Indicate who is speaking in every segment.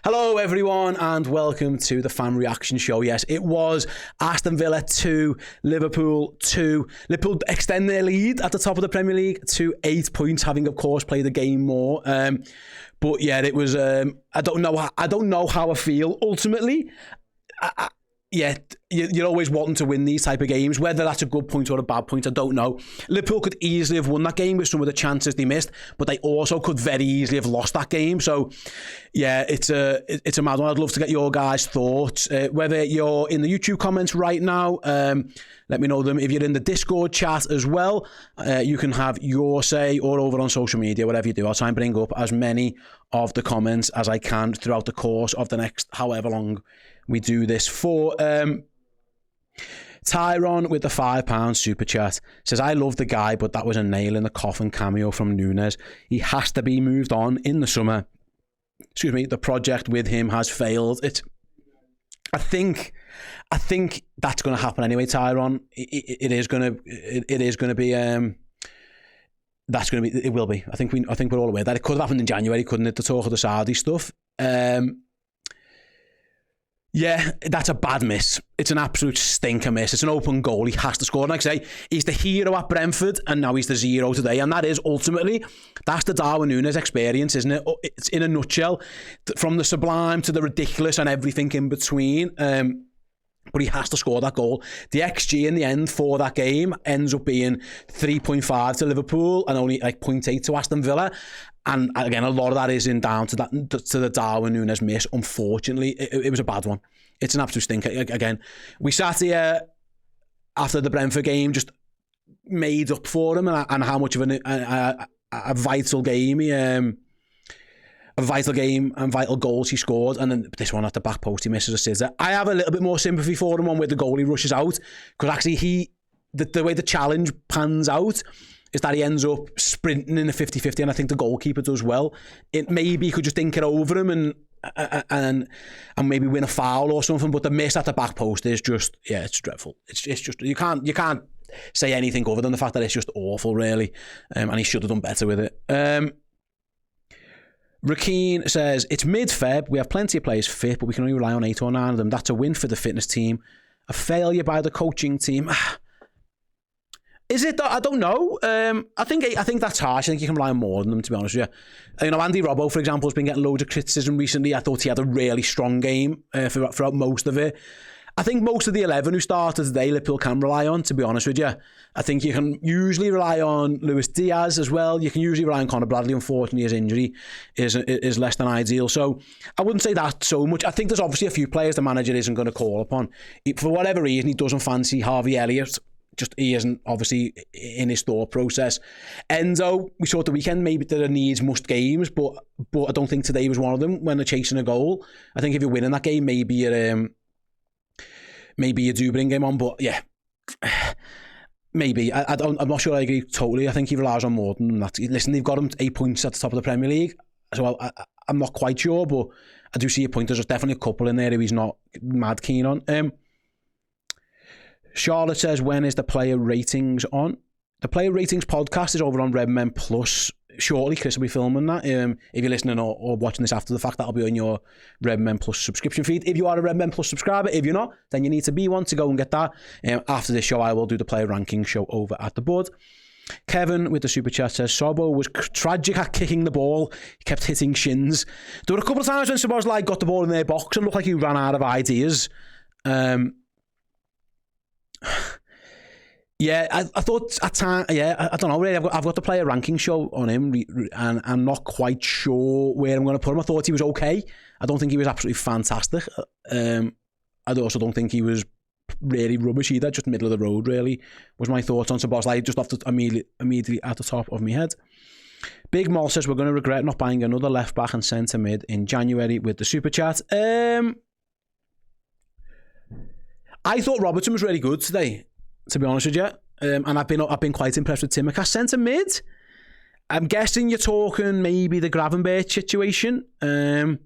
Speaker 1: Hello everyone and welcome to the fan reaction show. Yes, it was Aston Villa 2, Liverpool 2. Liverpool extend their lead at the top of the Premier League to 8 points, having of course played the game more. But yeah, it was, I don't know how I feel ultimately. You're always wanting to win these type of games. Whether that's a good point or a bad point, I don't know. Liverpool could easily have won that game with some of the chances they missed, but they also could very easily have lost that game. So, yeah, it's a mad one. I'd love to get your guys' thoughts. Whether you're in the YouTube comments right now, let me know them. If you're in the Discord chat as well, you can have your say, or over on social media, whatever you do. I'll try and bring up as many of the comments as I can throughout the course of the next however long we do this for. Tyron with the £5 super chat says, I love the guy, but that was a nail in the coffin cameo from Nunez. He has to be moved on in the summer. Excuse me, the project with him has failed. I think that's going to happen anyway, Tyron. It will be. I think we're all aware that it could have happened in January, couldn't it? The talk of the Saudi stuff. Yeah, that's a bad miss. It's an absolute stinker miss. It's an open goal. He has to score. And like I say, he's the hero at Brentford, and now he's the zero today. And that is ultimately, that's the Darwin Nunez experience, isn't it? It's in a nutshell, from the sublime to the ridiculous and everything in between. But he has to score that goal. The XG in the end for that game ends up being 3.5 to Liverpool and only like 0.8 to Aston Villa. And again, a lot of that is down to the Darwin Nunez miss. Unfortunately, it was a bad one. It's an absolute stinker. Again, we sat here after the Brentford game, just made up for him and how much of a vital game a vital game and vital goals he scored, and then this one at the back post he misses a scissor. I have a little bit more sympathy for him on where the goalie rushes out, because actually the way the challenge pans out is that he ends up sprinting in a 50-50, and I think the goalkeeper does well. It maybe he could just dink it over him and maybe win a foul or something, but the miss at the back post is just, yeah, it's dreadful. It's just, you can't say anything other than the fact that it's just awful, really, and he should have done better with it. Rakeen says, it's mid-Feb, we have plenty of players fit, but we can only rely on 8 or 9 of them. That's a win for the fitness team. A failure by the coaching team. Is it that? I don't know. I think that's harsh. I think you can rely on more than them, to be honest with you. You know, Andy Robbo, for example, has been getting loads of criticism recently. I thought he had a really strong game throughout most of it. I think most of the 11 who started today, Liverpool can rely on, to be honest with you. I think you can usually rely on Luis Diaz as well. You can usually rely on Conor Bradley. Unfortunately, his injury is less than ideal. So I wouldn't say that so much. I think there's obviously a few players the manager isn't going to call upon. For whatever reason, he doesn't fancy Harvey Elliott. Just he isn't obviously in his thought process. Enzo, we saw at the weekend, maybe there are needs must games, but I don't think today was one of them when they're chasing a goal. I think if you're winning that game, maybe you do bring him on, but yeah, maybe. I'm not sure I agree totally. I think he relies on more than that. Listen, they've got him 8 points at the top of the Premier League, so I'm not quite sure, but I do see a point. There's definitely a couple in there who he's not mad keen on. Charlotte says, when is the player ratings on? The player ratings podcast is over on Redmen Plus shortly. Chris will be filming that. If you're listening or watching this after the fact, that'll be on your Redmen Plus subscription feed. If you are a Redmen Plus subscriber, if you're not, then you need to be one to go and get that. After this show, I will do the player ranking show over at the board. Kevin with the super chat says, Sobo was tragic at kicking the ball. He kept hitting shins. There were a couple of times when Szoboszlai got the ball in their box and looked like he ran out of ideas. Yeah, I thought at time. Yeah, I don't know. Really, I've got the player ranking show on him, and I'm not quite sure where I'm going to put him. I thought he was okay. I don't think he was absolutely fantastic. I also don't think he was really rubbish either. Just middle of the road, really, was my thoughts on Szoboszlai. Just off the immediately at the top of my head. Big Mall says, we're going to regret not buying another left back and centre mid in January with the super chat. I thought Robertson was really good today, to be honest with you, and I've been quite impressed with Tsimikas. Centre mid, I'm guessing you're talking maybe the Gravenberch situation, because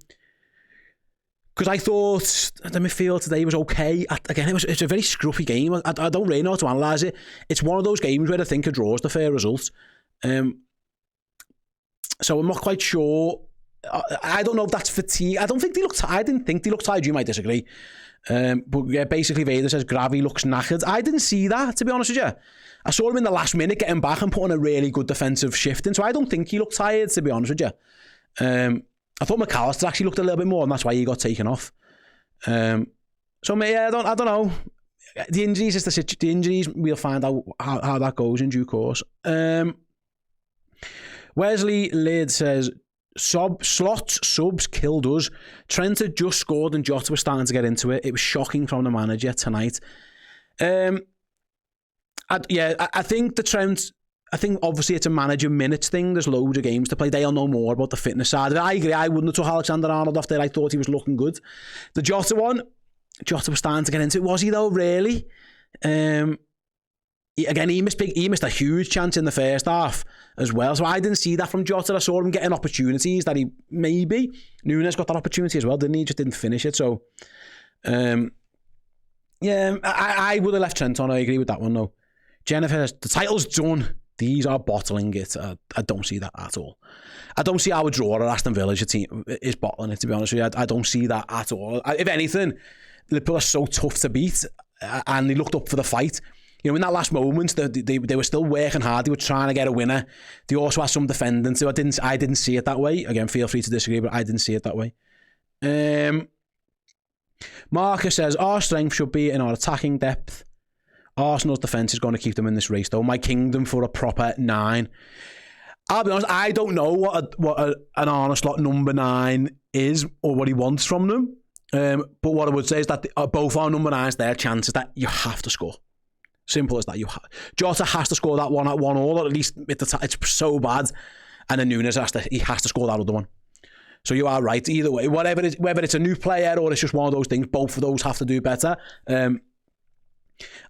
Speaker 1: I thought the midfield today was okay. Again, it's a very scruffy game. I don't really know how to analyse it. It's one of those games where I think a draw is the fair result. So I'm not quite sure I don't know if that's fatigue. I didn't think they looked tired. You might disagree. But yeah, basically Vader says Gravy looks knackered. I didn't see that, to be honest with you. I saw him in the last minute getting back and putting a really good defensive shift in, so I don't think he looked tired, to be honest with you. I thought McAllister actually looked a little bit more, and that's why he got taken off. So yeah, I don't know. The injuries is the injuries. We'll find out how that goes in due course. Wesley Lid says slots subs killed us. Trent had just scored and Jota was starting to get into it. It was shocking from the manager tonight. I think the Trent. I think obviously it's a manager minutes thing. There's loads of games to play. They'll know more about the fitness side of it. I agree. I wouldn't have took Alexander Arnold off there. I thought he was looking good. The Jota one, Jota was starting to get into it. Was he though? Really? He missed a huge chance in the first half as well. So I didn't see that from Jota. I saw him getting opportunities that he maybe. Nunez got that opportunity as well, didn't he? Just didn't finish it. So, I would have left Trent on. I agree with that one though. Jennifer says, the title's done. These are bottling it. I don't see that at all. I don't see how a draw at Aston Villa is bottling it, to be honest with you. I don't see that at all. If anything, Liverpool are so tough to beat and they looked up for the fight. You know, in that last moment, they were still working hard. They were trying to get a winner. They also had some defending. So I didn't see it that way. Again, feel free to disagree, but I didn't see it that way. Marcus says, our strength should be in our attacking depth. Arsenal's defence is going to keep them in this race, though. My kingdom for a proper 9. I'll be honest, I don't know what an Arnold slot number 9 is or what he wants from them. But what I would say is that both our number 9s, their chances that you have to score. Simple as that. Jota has to score that one at 1-1, or at least at the time. It's so bad. And then Nunez has to score that other one. So you are right. Either way, whether it's a new player or it's just one of those things, both of those have to do better.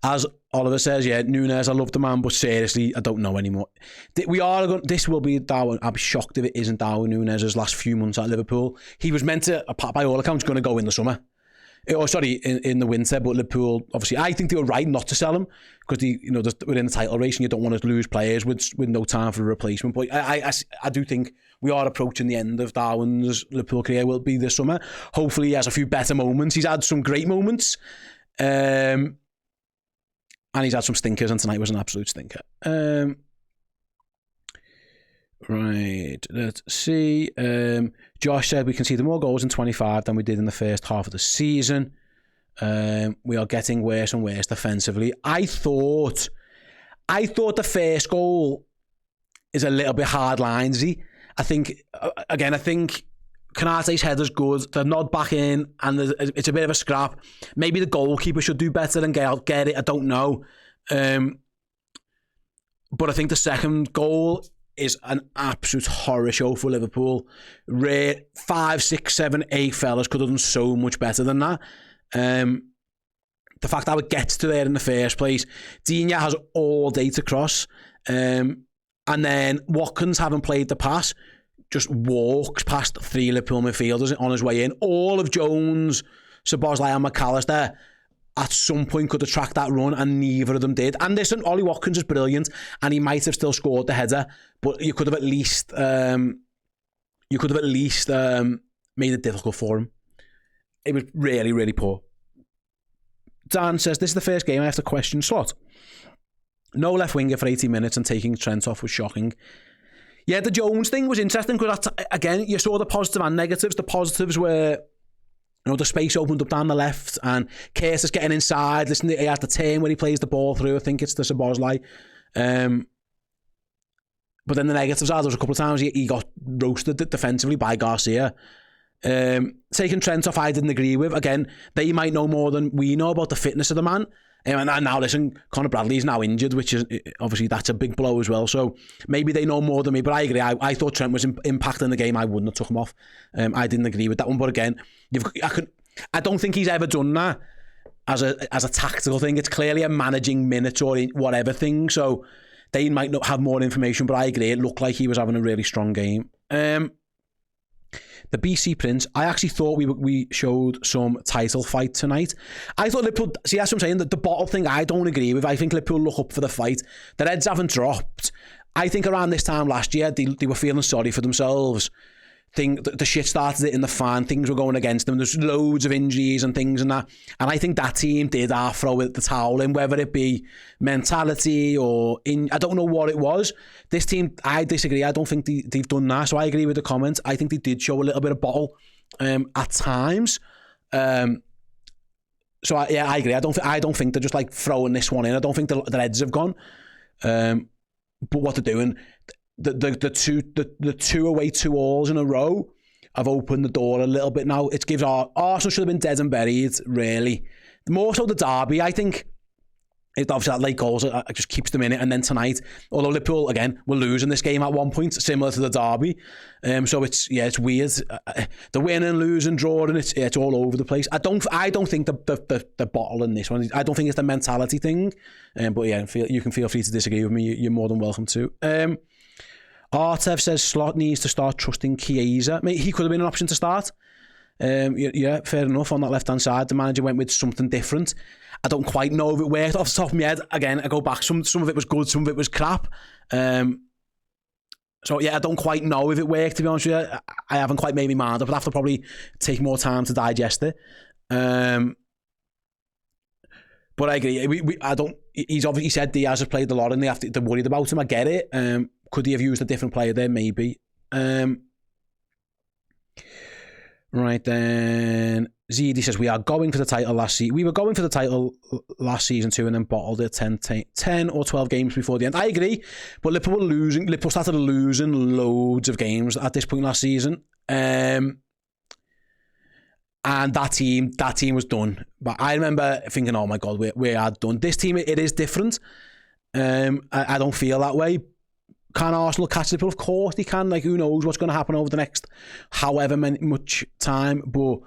Speaker 1: As Oliver says, yeah, Nunez, I love the man, but seriously, I don't know anymore. This will be Darwin. I'll be shocked if it isn't Darwin Nunez's last few months at Liverpool. He was meant to, by all accounts, going to go in the summer. In the winter, but Liverpool, obviously, I think they were right not to sell him because we're in the title race and you don't want to lose players with no time for a replacement. But I do think we are approaching the end of Darwin's Liverpool career. Will be this summer. Hopefully, he has a few better moments. He's had some great moments. And he's had some stinkers, and tonight was an absolute stinker. Right, let's see. Josh said we conceded more goals in 25 than we did in the first half of the season. We are getting worse and worse defensively. I thought the first goal is a little bit hard-linesy. I think Konate's header's good. The nod back in, and it's a bit of a scrap. Maybe the goalkeeper should do better than get it. I don't know. But I think the second goal is an absolute horror show for Liverpool. 5, 6, 7, 8 fellas could have done so much better than that. The fact that it gets to there in the first place. Digne has all day to cross. And then Watkins, having played the pass, just walks past 3 Liverpool midfielders on his way in. All of Jones, Szoboszlai and McAllister at some point could have tracked that run, and neither of them did. And listen, Ollie Watkins is brilliant, and he might have still scored the header, but you could have at least made it difficult for him. It was really, really poor. Dan says, this is the first game I have to question Slot. No left winger for 80 minutes and taking Trent off was shocking. Yeah, the Jones thing was interesting because, again, you saw the positive and negatives. The positives were, the space opened up down the left and Curtis is getting inside. Listen, he had the turn where he plays the ball through. I think it's the Szoboszlai. But then the negatives are, there was a couple of times he got roasted defensively by Garcia. Taking Trent off, I didn't agree with. Again, they might know more than we know about the fitness of the man. And now, listen, Conor Bradley's now injured, which is obviously that's a big blow as well. So maybe they know more than me, but I agree. I thought Trent was impacting the game. I wouldn't have took him off. I didn't agree with that one. But again, I don't think he's ever done that as a tactical thing. It's clearly a managing minutes or whatever thing. So they might not have more information, but I agree. It looked like he was having a really strong game. The BC Prince, I actually thought we showed some title fight tonight. I thought Liverpool, see, that's what I'm saying, the bottle thing I don't agree with. I think Liverpool look up for the fight. Their heads haven't dropped. I think around this time last year, they were feeling sorry for themselves. the shit started in the fan, things were going against them, there's loads of injuries and things and that, and I think that team did throw the towel in, whether it be mentality or I don't know what it was. This team, I disagree. I don't think they've done that, so I agree with the comment. I think they did show a little bit of bottle at times. I agree. I don't think they're just like throwing this one in. I don't think the heads have gone. But what they're doing, the two away 2-2s in a row have opened the door a little bit now. It gives Arsenal should have been dead and buried, really. More so the derby, I think. It obviously that late goals it just keeps them in it. And then tonight, although Liverpool again were losing this game at one point, similar to the derby, so it's weird. The winning, losing, drawing, it's all over the place. I don't think the bottle in this one. I don't think it's the mentality thing. But yeah, you can feel free to disagree with me. You're more than welcome to. Artev says Slot needs to start trusting Chiesa. He could have been an option to start. Yeah, fair enough. On that left-hand side, the manager went with something different. I don't quite know if it worked. Off the top of my head, again, I go back. Some of it was good, some of it was crap. So yeah, I don't quite know if it worked, to be honest with you. I haven't quite made my mind up. I'd have to probably take more time to digest it. But I agree. I don't. He's obviously said Diaz has played a lot, and they're worried about him. I get it. Could he have used a different player there? Maybe. Right then, ZD says we are going for the title last season. We were going for the title last season too, and then bottled it 10 or 12 games before the end. I agree, but Liverpool started losing loads of games at this point last season, and that team was done. But I remember thinking, oh my God, we are done. This team, it is different. I don't feel that way. Can Arsenal catch Liverpool? Of course they can. Like, who knows what's going to happen over the next however much time. But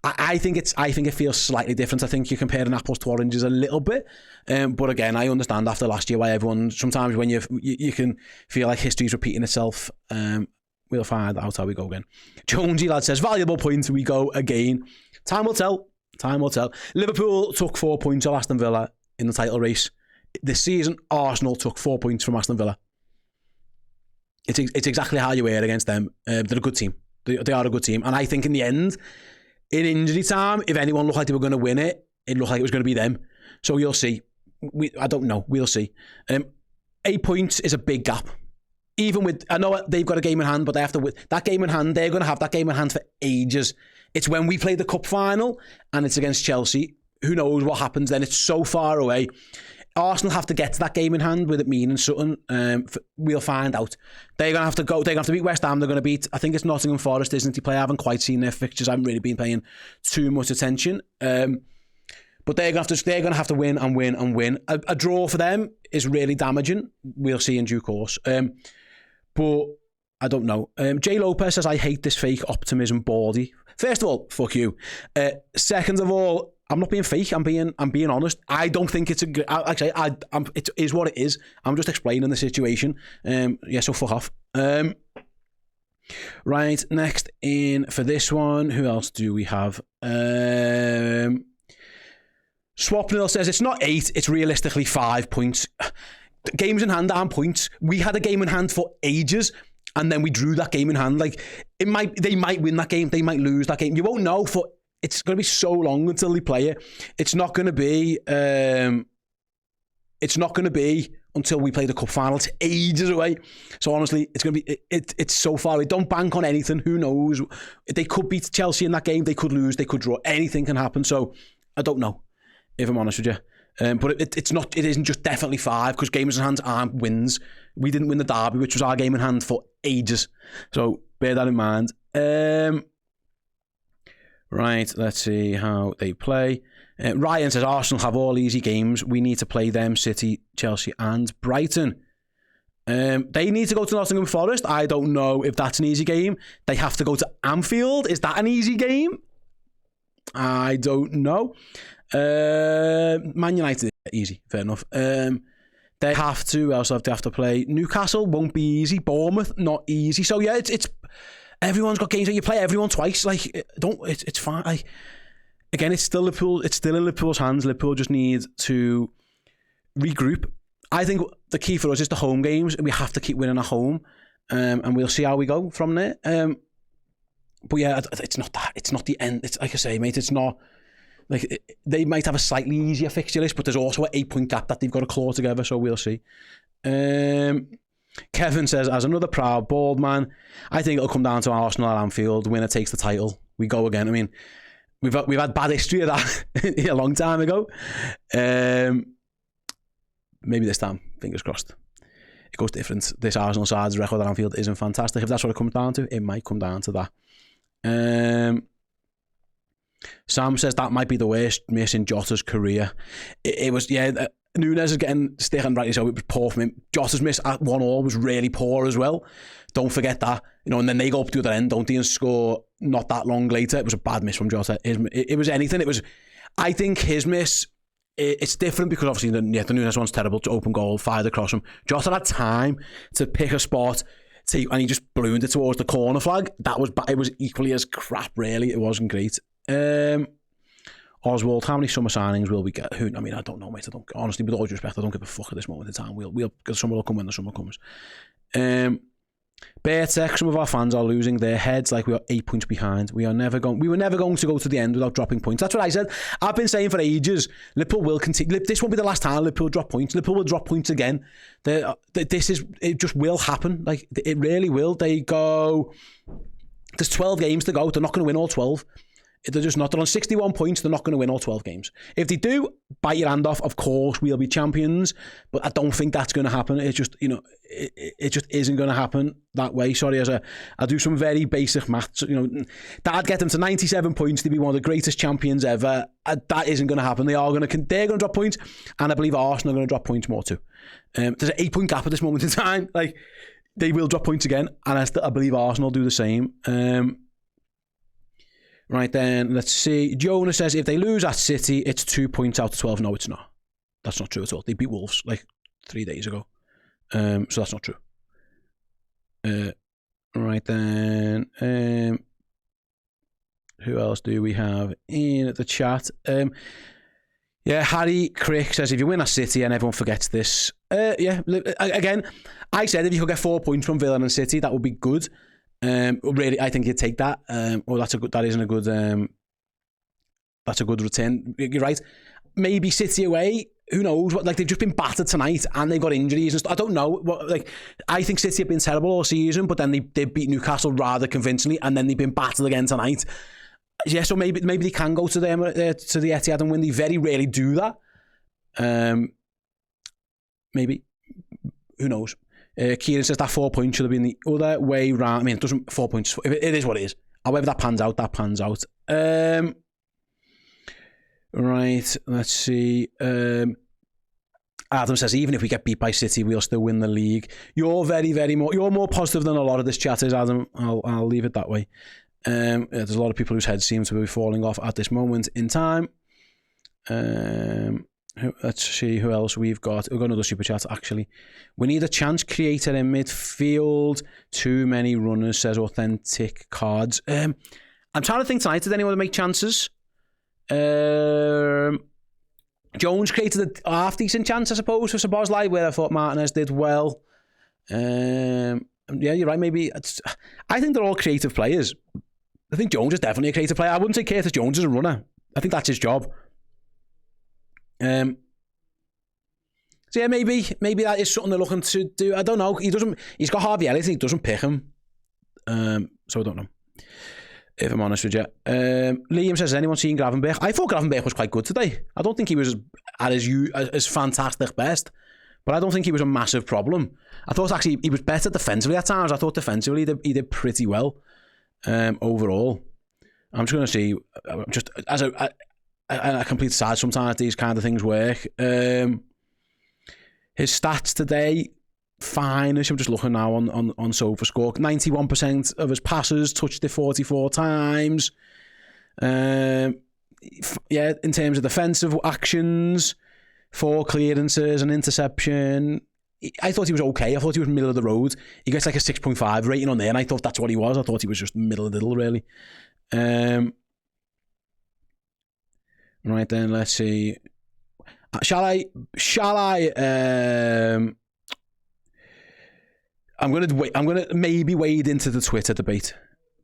Speaker 1: I think it feels slightly different. I think you're comparing apples to oranges a little bit. But again, I understand after last year why everyone, sometimes when you can feel like history's repeating itself. We'll find out how we go again. Jonesy lad says, valuable point, we go again. Time will tell. Liverpool took 4 points off Aston Villa in the title race. This season, Arsenal took 4 points from Aston Villa. It's exactly how you were against them. They're a good team. They are a good team. And I think in the end, in injury time, if anyone looked like they were going to win it, it looked like it was going to be them. So you'll see. I don't know. We'll see. 8 points is a big gap. Even with, I know they've got a game in hand, but they have to win that game in hand. They're going to have that game in hand for ages. It's when we play the cup final and it's against Chelsea. Who knows what happens then? It's so far away. Arsenal have to get to that game in hand with it meaning something. We'll find out. They're going to have to go. They're going to have to beat West Ham. They're going to beat, I think it's Nottingham Forest, isn't it? I haven't quite seen their fixtures. I haven't really been paying too much attention. But they're going to have to win and win and win. A draw for them is really damaging. We'll see in due course. But I don't know. Jay Lopez says, I hate this fake optimism baldy. First of all, fuck you. Second of all, I'm not being fake. I'm being honest. I don't think it's it is what it is. I'm just explaining the situation. So fuck off. Right, next in for this one. Who else do we have? Swapnil says it's not 8. It's realistically 5 points. Games in hand aren't points. We had a game in hand for ages, and then we drew that game in hand. Like they might win that game. They might lose that game. You won't know for. It's going to be so long until they play it. It's not going to be. It's not going to be until we play the cup final. It's ages away. So honestly, it's going to be. It's so far away. Don't bank on anything. Who knows? They could beat Chelsea in that game. They could lose. They could draw. Anything can happen. So I don't know. If I'm honest with you. But it's not. It isn't just definitely 5 because games in hand aren't wins. We didn't win the derby, which was our game in hand for ages. So bear that in mind. Right, let's see how they play. Ryan says, Arsenal have all easy games. We need to play them, City, Chelsea and Brighton. They need to go to Nottingham Forest. I don't know if that's an easy game. They have to go to Anfield. Is that an easy game? I don't know. Man United, easy, fair enough. They have to, else they have to play Newcastle, won't be easy. Bournemouth, not easy. So yeah, it's everyone's got games that you play everyone twice. Like, it's fine. Like, again, it's still Liverpool. It's still in Liverpool's hands. Liverpool just needs to regroup. I think the key for us is the home games. We have to keep winning at home, and we'll see how we go from there. But yeah, it's not that. It's not the end. It's like I say, mate. It's not like they might have a slightly easier fixture list, but there's also an 8-point gap that they've got to claw together. So we'll see. Kevin says, as another proud bald man, I think it'll come down to Arsenal at Anfield. Winner takes the title. We go again. I mean, we've had bad history of that a long time ago. Maybe this time, fingers crossed, it goes different. This Arsenal side's record at Anfield isn't fantastic. If that's what it comes down to, it might come down to that. Sam says that might be the worst miss in Jota's career. It was, yeah. Nunez is getting stick and rightly so. It was poor from him. Jota's miss at 1-1 was really poor as well. Don't forget that. You know, and then they go up to the other end, don't they, and score not that long later. It was a bad miss from Jota. It was anything. It was. I think his miss. It's different because obviously the Nunez one's terrible to open goal, fired across him. Jota had time to pick a spot, and he just ballooned it towards the corner flag. It was equally as crap. Really, it wasn't great. Oswald, how many summer signings will we get? I mean, I don't know, mate. Honestly, with all due respect, I don't give a fuck at this moment in time. Because summer will come when the summer comes. Bertek, some of our fans are losing their heads like we are 8 points behind. We were never going to go to the end without dropping points. That's what I said. I've been saying for ages. Liverpool will continue. This won't be the last time Liverpool drop points. Liverpool will drop points again. It just will happen. Like, it really will. There's 12 games to go. They're not going to win all 12. They're just not. They're on 61 points. They're not going to win all 12 games. If they do, bite your hand off. Of course, we'll be champions. But I don't think that's going to happen. It's just, it just isn't going to happen that way. Sorry, I do some very basic maths. That'd get them to 97 points. They'd be one of the greatest champions ever. That isn't going to happen. They're going to drop points, and I believe Arsenal are going to drop points more too. There's an 8-point gap at this moment in time. Like, they will drop points again, and I believe Arsenal do the same. Right then, let's see. Jonas says, if they lose at City, it's 2 points out of 12. No, it's not. That's not true at all. They beat Wolves like 3 days ago. So that's not true. Right then. Who else do we have in the chat? Harry Crick says, if you win at City and everyone forgets this. Again, I said if you could get 4 points from Villa and City, that would be good. Really, I think you'd take that. That's a good return. You're right. Maybe City away. Who knows? They've just been battered tonight and they've got injuries and stuff. I don't know. I think City have been terrible all season, but then they beat Newcastle rather convincingly, and then they've been battered again tonight. Yeah, so maybe they can go to the Etihad and win. They very rarely do that. Maybe. Who knows? Kieran says that 4 points should have been the other way round. I mean, it doesn't. 4 points. It is what it is. However, that pans out. Right. Let's see. Adam says, even if we get beat by City, we'll still win the league. You're you're more positive than a lot of this chat is, Adam. I'll leave it that way. There's a lot of people whose heads seem to be falling off at this moment in time. Let's see who else we've got. We've got another super chat, actually. We need a chance creator in midfield. Too many runners, says Authentic Cards. I'm trying to think tonight, did anyone make chances? Jones created a half-decent chance, I suppose, for Szoboszlai, where I thought Martinez did well. Yeah, you're right, maybe. I think they're all creative players. I think Jones is definitely a creative player. I wouldn't say Curtis Jones is a runner. I think that's his job. So yeah, maybe that is something they're looking to do. I don't know. He's got Harvey Elliott. He doesn't pick him. So I don't know, if I'm honest with you. Liam says, has anyone seen Gravenberch? I thought Gravenberch was quite good today. I don't think he was at his fantastic best, but I don't think he was a massive problem. I thought actually he was better defensively at times. I thought defensively he did pretty well overall. I'm just going to see, just as a complete side, sometimes these kind of things work. His stats today, fine-ish. I'm just looking now on SofaScore. 91% of his passes, touched it 44 times. Yeah, in terms of defensive actions, 4 clearances, an interception. I thought he was okay. I thought he was middle of the road. He gets like a 6.5 rating on there, and I thought that's what he was. I thought he was just middle of the middle, really. Right then, let's see. Shall I? I'm gonna maybe wade into the Twitter debate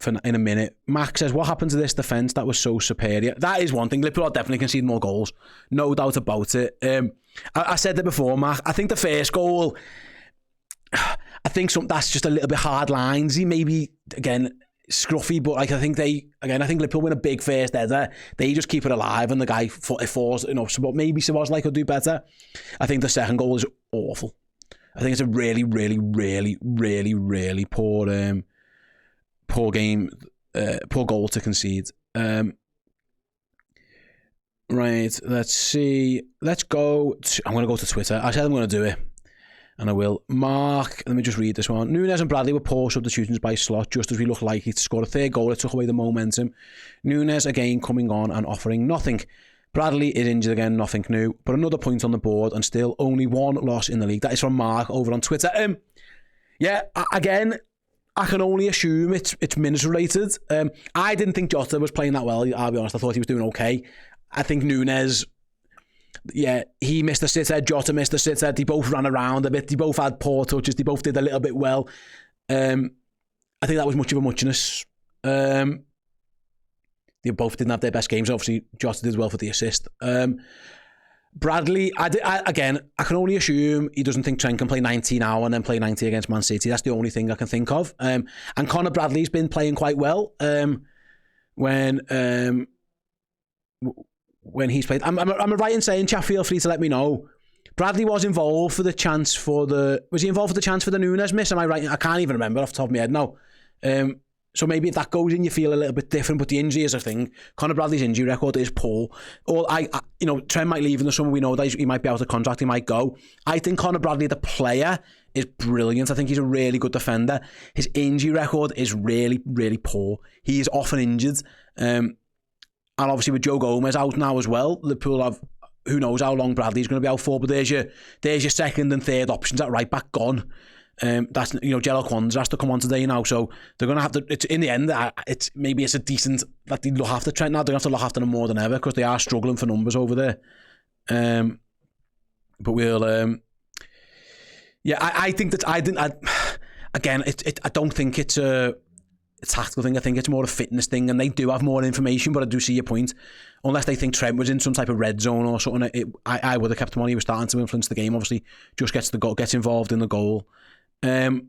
Speaker 1: in a minute. Max says, what happened to this defence that was so superior? That is one thing. Liverpool are definitely conceded more goals. No doubt about it. I said it before, Mark. I think the first goal, I think that's just a little bit hard linesy. Maybe, again, scruffy, but like I think Liverpool win a big first header. They just keep it alive and the guy falls, but maybe Szoboszlai could do better. I think the second goal is awful. I think it's a really, really, really, really, really poor game, poor goal to concede. Right, let's see. Let's go. I'm going to go to Twitter. I said I'm going to do it, and I will. Mark, let me just read this one. Nunez and Bradley were poor substitutions by Slot, just as we looked likely to score a third goal. It took away the momentum. Nunez again coming on and offering nothing. Bradley is injured again, nothing new. But another point on the board, and still only one loss in the league. That is from Mark over on Twitter. Yeah, again, I can only assume it's minutes related. I didn't think Jota was playing that well, I'll be honest. I thought he was doing okay. I think Nunez, yeah, he missed a sitter, Jota missed a sitter. They both ran around a bit. They both had poor touches. They both did a little bit well. I think that was much of a muchness. They both didn't have their best games. Obviously, Jota did well for the assist. Bradley, I can only assume he doesn't think Trent can play 90 now and then play 90 against Man City. That's the only thing I can think of. And Conor Bradley's been playing quite well when he's played. I'm right in saying, chat, feel free to let me know. Bradley was involved for the chance for the... Was he involved for the chance for the Nunez miss? Am I right? I can't even remember off the top of my head now. So maybe if that goes in, you feel a little bit different, but the injury is a thing. Conor Bradley's injury record is poor. Trent might leave in the summer. We know that he might be out of contract. He might go. I think Conor Bradley, the player, is brilliant. I think he's a really good defender. His injury record is really, really poor. He is often injured. And obviously with Joe Gomez out now as well, Liverpool have, who knows how long Bradley's going to be out for, but there's your second and third options at right back gone. That's, Jello Kwanzaa has to come on today now, so they're going to have to, it's in the end, it's a decent that they look after Trent now. They're going to have to look after them more than ever because they are struggling for numbers over there. But we'll I think that I don't think it's a tactical thing. I think it's more a fitness thing, and they do have more information, but I do see your point. Unless they think Trent was in some type of red zone or something, I would have kept him on. He was starting to influence the game, obviously. Just gets involved in the goal. Let's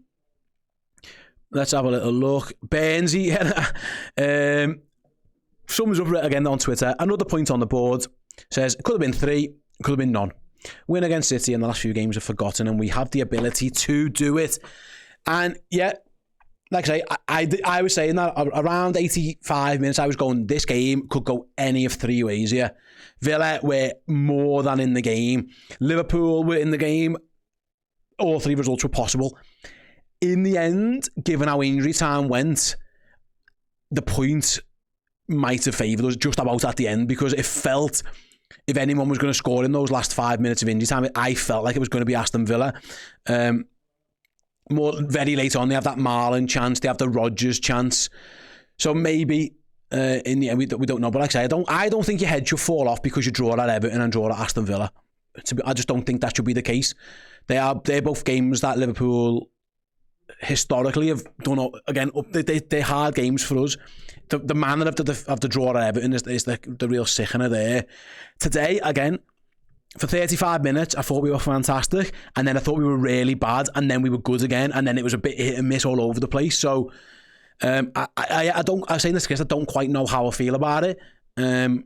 Speaker 1: have a little look. Burnsy sums up again on Twitter. Another point on the board. Says, it could have been 3, could have been none. Win against City in the last few games are forgotten, and we have the ability to do it. And yeah, like I say, I was saying that around 85 minutes, I was going, this game could go any of 3 ways here. Villa were more than in the game. Liverpool were in the game. All 3 results were possible. In the end, given how injury time went, the point might have favoured us just about at the end, because it felt, if anyone was going to score in those last 5 minutes of injury time, I felt like it was going to be Aston Villa. Very late on, they have that Marlon chance, they have the Rodgers chance. So maybe in the end, we don't know. But like I say, I don't think your head should fall off because you draw at Everton and draw at Aston Villa. I just don't think that should be the case. They're both games that Liverpool historically have done. Again, they're hard games for us. The manner of the draw at Everton is the real sickener there. Today, again, for 35 minutes, I thought we were fantastic, and then I thought we were really bad, and then we were good again, and then it was a bit hit and miss all over the place. So I'm saying this because I don't quite know how I feel about it. But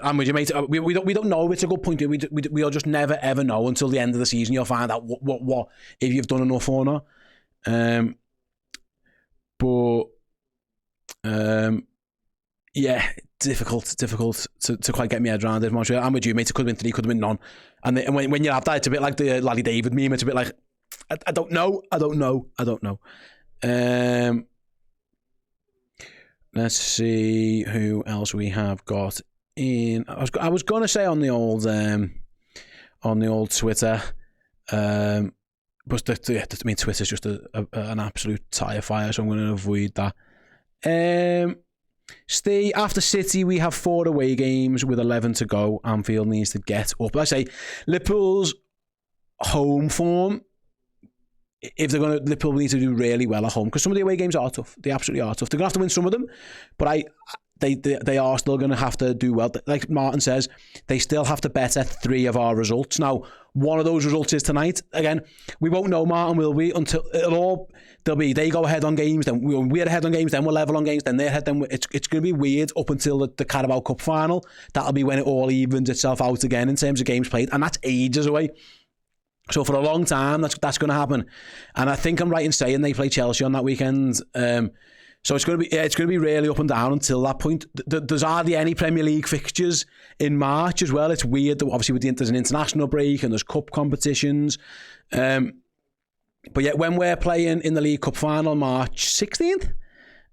Speaker 1: I'm with you, mate. We don't know. It's a good point. We'll just never ever know until the end of the season. You'll find out what if you've done enough or not. Yeah, difficult to quite get my head around it. I'm with you, mate. It could have been 3, could have been none. And when you have that, it's a bit like the Larry David meme. It's a bit like I don't know. Let's see who else we have got in. I was going to say on the old Twitter, but Twitter's just an absolute tire fire, so I'm going to avoid that. Stay after City, we have 4 away games with 11 to go. Anfield needs to get up. I say Liverpool's home form if they're going to, Liverpool need to do really well at home, because some of the away games are tough. They absolutely are tough. They're going to have to win some of them, but they are still going to have to do well. Like Martin says, they still have to better 3 of our results. Now, one of those results is tonight. Again, we won't know, Martin, will we? Until they go ahead on games, then we're ahead on games, then we're level on games, then they're ahead. Then it's going to be weird up until the Carabao Cup final. That'll be when it all evens itself out again in terms of games played, and that's ages away. So for a long time, that's going to happen. And I think I'm right in saying they play Chelsea on that weekend. So it's going to be really up and down until that point. There's hardly any Premier League fixtures in March as well. It's weird, obviously, there's an international break and there's cup competitions. But yet, when we're playing in the League Cup final March 16th,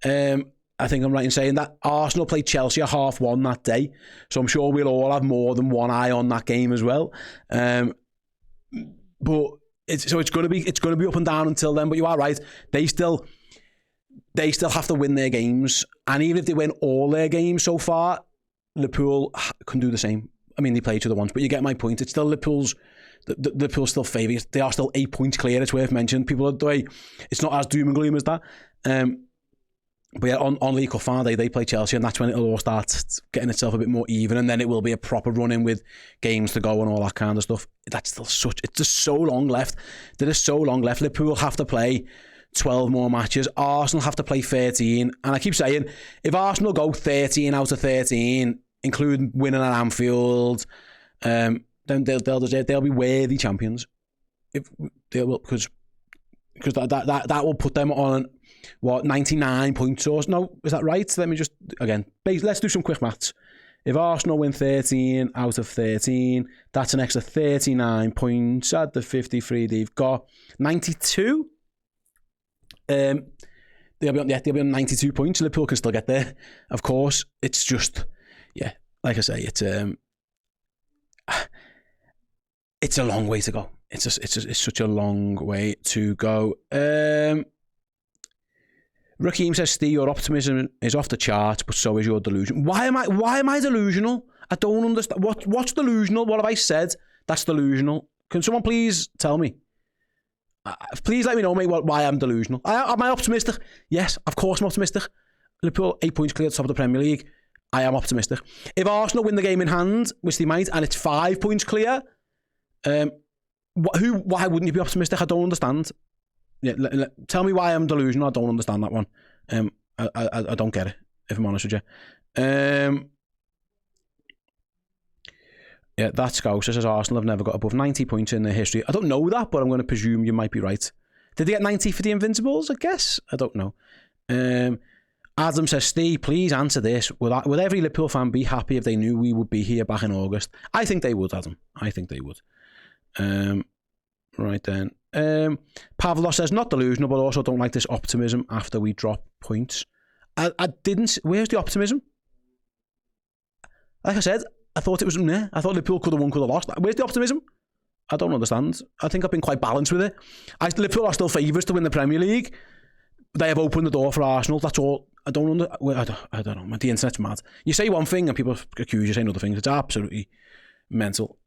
Speaker 1: I think I'm right in saying that Arsenal play Chelsea at 1:30 that day. So I'm sure we'll all have more than one eye on that game as well. But it's going to be up and down until then. But you are right; they still have to win their games, and even if they win all their games so far, Liverpool can do the same. I mean, they play each other once, but you get my point. It's still Liverpool's still favourites. They are still 8 points clear. It's worth mentioning. People are the way it's not as doom and gloom as that. But yeah, on League Cup final day, they play Chelsea, and that's when it'll all start getting itself a bit more even, and then it will be a proper run-in with games to go and all that kind of stuff. That's still it's just so long left. There is so long left. Liverpool have to play 12 more matches. Arsenal have to play 13. And I keep saying, if Arsenal go 13 out of 13, including winning at Anfield, then they'll be worthy champions. If they will, because that will put them on 99 points or no, is that right? Let me just let's do some quick maths. If Arsenal win 13 out of 13, that's an extra 39 points. Add the 53 they've got, 92. They'll be on 92 points. Liverpool can still get there, of course. It's just, like I say, it's a long way to go. It's such a long way to go. Raheem says, Steve, your optimism is off the charts, but so is your delusion. Why am I delusional? I don't understand. What's delusional? What have I said that's delusional? Can someone please tell me? Please let me know, mate, why I'm delusional. Am I optimistic? Yes, of course I'm optimistic. Liverpool 8 points clear at the top of the Premier League. I am optimistic. If Arsenal win the game in hand, which they might, and it's 5 points clear, why wouldn't you be optimistic? I don't understand. Tell me why I'm delusional. I don't understand that one. I don't get it, if I'm honest with you. That Scouse says Arsenal have never got above 90 points in their history. I don't know that, but I'm going to presume you might be right. Did they get 90 for the Invincibles? I guess. I don't know. Adam says, Steve, please answer this. Would every Liverpool fan be happy if they knew we would be here back in August? I think they would, Adam. I think they would. Right then. Pavlos says, not delusional, but also don't like this optimism after we drop points. I didn't... Where's the optimism? Like I said, I thought it was there. I thought Liverpool could have won, could have lost. Where's the optimism? I don't understand. I think I've been quite balanced with it. Liverpool are still favourites to win the Premier League. They have opened the door for Arsenal. That's all. I don't know. The internet's mad. You say one thing and people accuse you of saying other things. It's absolutely mental.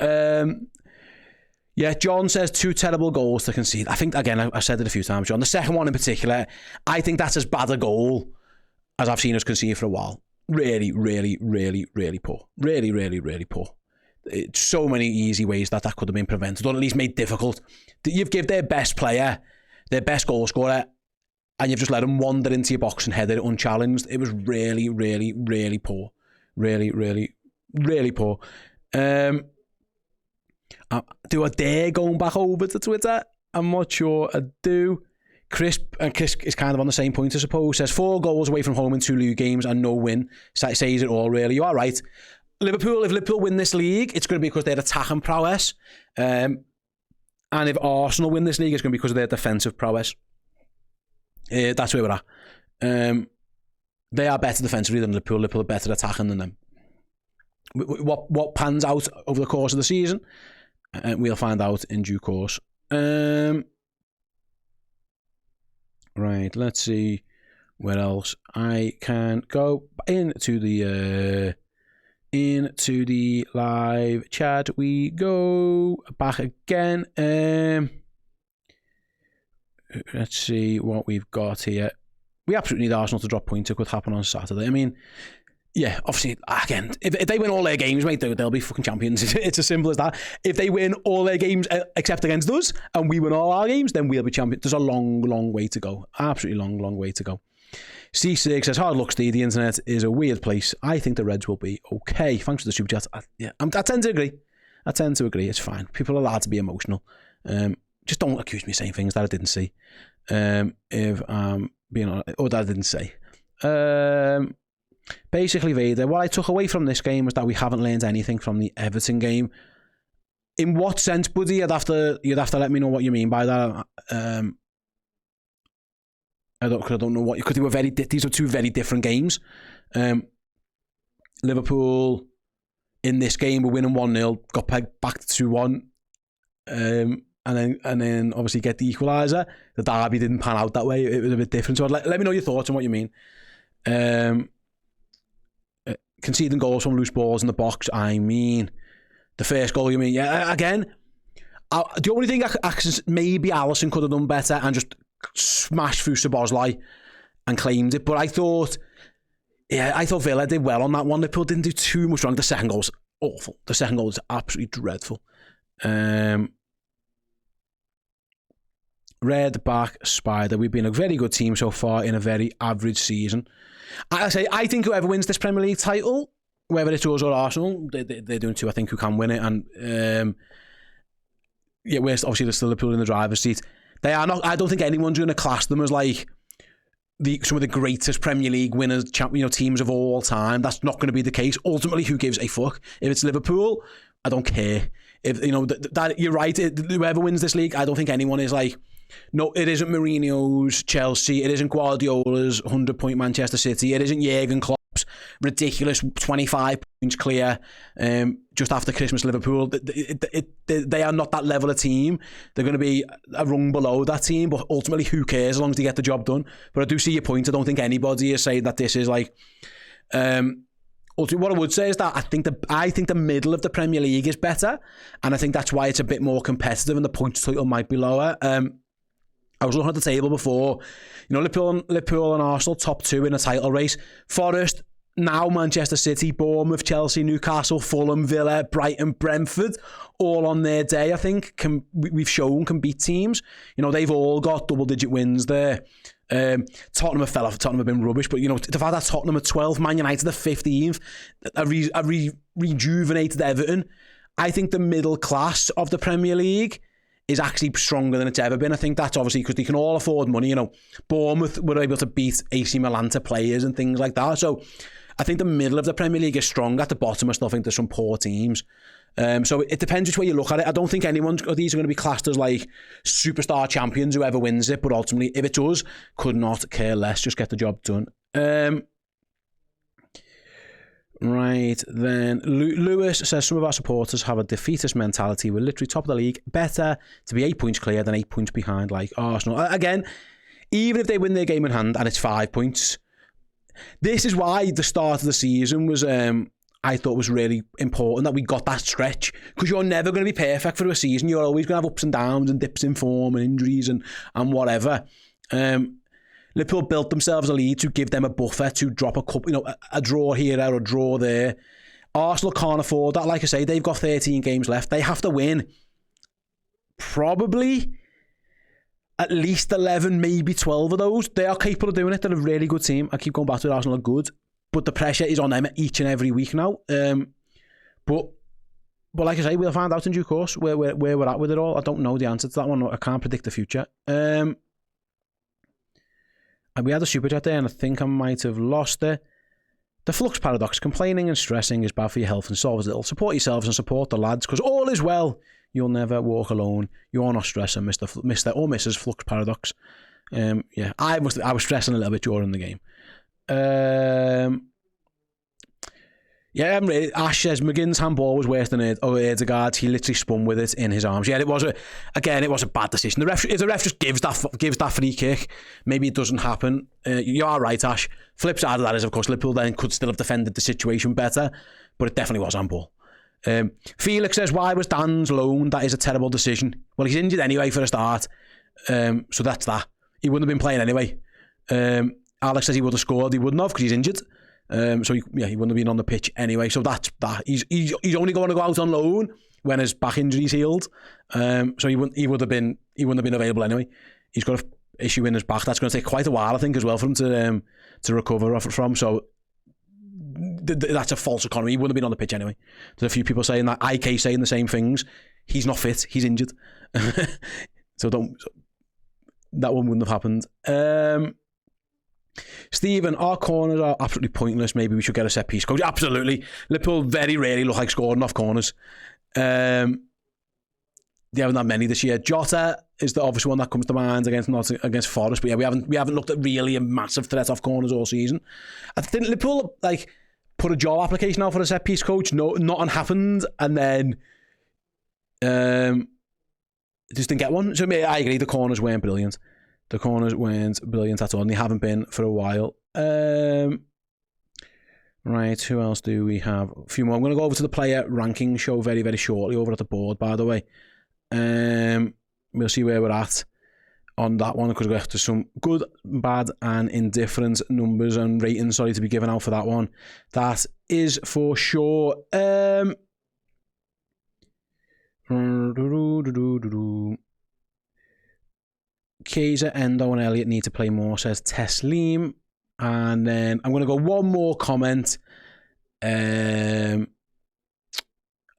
Speaker 1: John says 2 terrible goals to concede. I think, again, I've said it a few times, John. The second one in particular, I think that's as bad a goal as I've seen us concede for a while. Really, really, really, really poor. Really, really, really poor. It's so many easy ways that could have been prevented, or at least made difficult. You've given their best player, their best goal scorer, and you've just let them wander into your box and head it unchallenged. It was really, really, really poor. Really, really, really poor. Do I dare going back over to Twitter? I'm not sure I do. Chris is kind of on the same point, I suppose. Says 4 goals away from home in 2 league games and no win. Says it all, really. You are right. If Liverpool win this league, it's going to be because they're attacking prowess. And if Arsenal win this league, it's going to be because of their defensive prowess. That's where we're at. They are better defensively than Liverpool. Liverpool are better attacking than them. What pans out over the course of the season, we'll find out in due course. Right, let's see where else I can go into the live chat. We go back again. let's see what we've got here. We absolutely need Arsenal to drop points. It could happen on Saturday. I mean, yeah, obviously, again, if they win all their games, mate, they'll be fucking champions. It's as simple as that. If they win all their games except against us, and we win all our games, then we'll be champions. There's a long, long way to go. Absolutely long, long way to go. C6 says, hard luck, Steve. The internet is a weird place. I think the Reds will be okay. Thanks for the super chat. I tend to agree. It's fine. People are allowed to be emotional. Just don't accuse me of saying things that I didn't see. If I'm being honest, or that I didn't say. Basically, Vader, what I took away from this game was that we haven't learned anything from the Everton game. In what sense, buddy? You'd have to let me know what you mean by that. I don't know what, because these were two very different games. Liverpool in this game were winning 1-0, got pegged back to 2-1, and then obviously get the equaliser. The derby didn't pan out that way. It was a bit different. So let me know your thoughts on what you mean. Conceding goals from loose balls in the box. I mean, the first goal. You mean, yeah? Again, the only thing maybe Alisson could have done better and just smashed through Szoboszlai and claimed it. But I thought Villa did well on that one. Liverpool didn't do too much wrong. The second goal was awful. The second goal was absolutely dreadful. Red back Spider. We've been a very good team so far in a very average season. I think whoever wins this Premier League title, whether it's us or Arsenal, they're doing two, I think, who can win it. And we're obviously there's still Liverpool in the driver's seat. They are not. I don't think anyone's going to class them as like some of the greatest Premier League winners, teams of all time. That's not going to be the case. Ultimately, who gives a fuck? If it's Liverpool, I don't care. If that you're right. Whoever wins this league, I don't think anyone is like. No, it isn't Mourinho's Chelsea. It isn't Guardiola's 100-point Manchester City. It isn't Jurgen Klopp's ridiculous 25 points clear just after Christmas Liverpool. They are not that level of team. They're going to be a rung below that team, but ultimately, who cares as long as they get the job done? But I do see your point. I don't think anybody is saying that this is like... Ultimately, what I would say is that I think the middle of the Premier League is better, and I think that's why it's a bit more competitive and the points total might be lower. I was looking at the table before, Liverpool and Arsenal top two in a title race. Forest, now Manchester City, Bournemouth, Chelsea, Newcastle, Fulham, Villa, Brighton, Brentford, all on their day, I think, we've shown can beat teams. They've all got double-digit wins there. Tottenham have fell off. Tottenham have been rubbish, but the fact that Tottenham at 12th, Man United at 15th, a rejuvenated Everton. I think the middle class of the Premier League is actually stronger than it's ever been. I think that's obviously because they can all afford money. Bournemouth were able to beat AC Milan to players and things like that. So I think the middle of the Premier League is strong. At the bottom, I still think there's some poor teams. So it depends which way you look at it. I don't think these are going to be classed as like superstar champions, whoever wins it. But ultimately, if it's us, could not care less. Just get the job done. Right, then Lewis says some of our supporters have a defeatist mentality. We're literally top of the league. Better to be 8 points clear than 8 points behind like Arsenal. Again, even if they win their game in hand and it's 5 points, this is why the start of the season was I thought was really important that we got that stretch, because you're never going to be perfect for a season. You're always going to have ups and downs and dips in form and injuries and whatever. Liverpool built themselves a lead to give them a buffer to drop a couple, a draw here or a draw there. Arsenal can't afford that. Like I say, they've got 13 games left. They have to win probably at least 11, maybe 12 of those. They are capable of doing it. They're a really good team. I keep going back to it. Arsenal are good, but the pressure is on them each and every week now. But like I say, we'll find out in due course where we're at with it all. I don't know the answer to that one. I can't predict the future. And we had a super chat there, and I think I might have lost it. The flux paradox: complaining and stressing is bad for your health and solves little. Support yourselves and support the lads, because all is well. You'll never walk alone. You're not stressing, Mr. or Mrs. Flux Paradox. Yeah, I was stressing a little bit during the game. Yeah, Ash says McGinn's handball was worse than Ødegaard's. He literally spun with it in his arms. Yeah, it was a bad decision. If the ref just gives that free kick, maybe it doesn't happen. You are right, Ash. Flip side of that is, of course, Liverpool then could still have defended the situation better, but it definitely was handball. Felix says, why was Dan's loan? That is a terrible decision. Well, he's injured anyway for a start, so that's that. he wouldn't have been playing anyway. Alex says he would have scored. He wouldn't have because he's injured. So he wouldn't have been on the pitch anyway. So that's that. He's only going to go out on loan when his back injury's healed. So he wouldn't have been available anyway. He's got an issue in his back. That's going to take quite a while, I think, as well for him to recover from. So that's a false economy. He wouldn't have been on the pitch anyway. There's a few people saying that. IK saying the same things. He's not fit. He's injured. So that one wouldn't have happened. Stephen, our corners are absolutely pointless. Maybe we should get a set piece coach. Absolutely. Liverpool very rarely look like scoring off corners. They haven't had many this year. Jota is the obvious one that comes to mind against Forest. But yeah, we haven't looked at really a massive threat off corners all season. I think Liverpool put a job application out for a set piece coach. No, nothing happened, and then just didn't get one. So I agree. The corners weren't brilliant. The corners weren't brilliant at all, and they haven't been for a while. Right, who else do we have? A few more. I'm going to go over to the player ranking show very, very shortly over at the board, by the way. We'll see where we're at on that one because we have some good, bad, and indifferent numbers and ratings, to be given out for that one. That is for sure. Kaiser, Endo and Elliott need to play more, says Teslim. And then I'm going to go one more comment.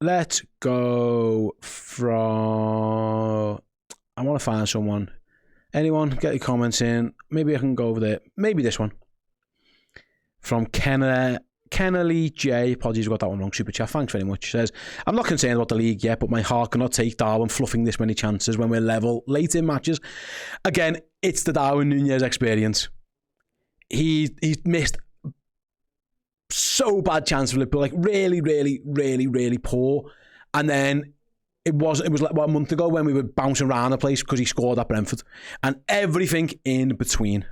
Speaker 1: Let's go from... I want to find someone. Anyone, get your comments in. Maybe I can go over there. Maybe this one. From Kennelly J. Apologies, I got that one wrong. Super chat. Thanks very much. Says, I'm not concerned about the league yet, but my heart cannot take Darwin fluffing this many chances when we're level late in matches. Again, it's the Darwin Nunez experience. He's missed so bad chances for Liverpool, really, really, really, really poor. And then it was like a month ago when we were bouncing around the place because he scored at Brentford, and everything in between.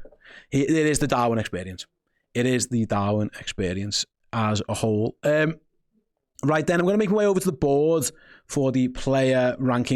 Speaker 1: It is the Darwin experience. It is the Darwin experience as a whole. Right then, I'm going to make my way over to the board for the player rankings.